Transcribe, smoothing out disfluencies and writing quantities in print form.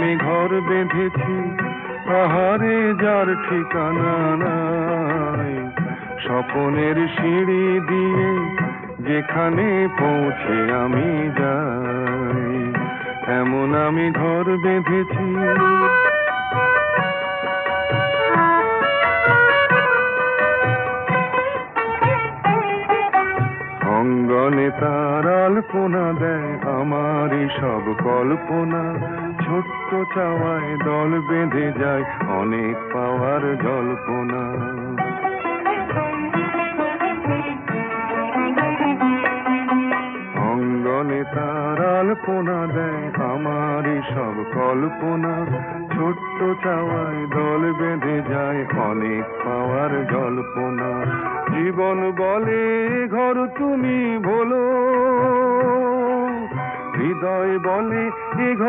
আমি ঘর বেঁধেছি, পাহাড়ে যার ঠিকানা নাই। স্বপনের সিঁড়ি দিয়ে যেখানে পৌঁছে আমি যাই, এমন আমি ঘর বেঁধেছি। অঙ্গনে তার আলপনা দেয় আমারই সব কল্পনা, ছোট্ট চাওয়ায় দল বেঁধে যায় অনেক পাওয়ার জল্পনা। অঙ্গনে তার আলপনা দেয় আমারই সব কল্পনা, ছোট্ট চাওয়ায় দল বেঁধে যায় অনেক পাওয়ার জল্পনা। জীবন বলে ঘর তুমি ভোলো, হৃদয় বলে এ ঘর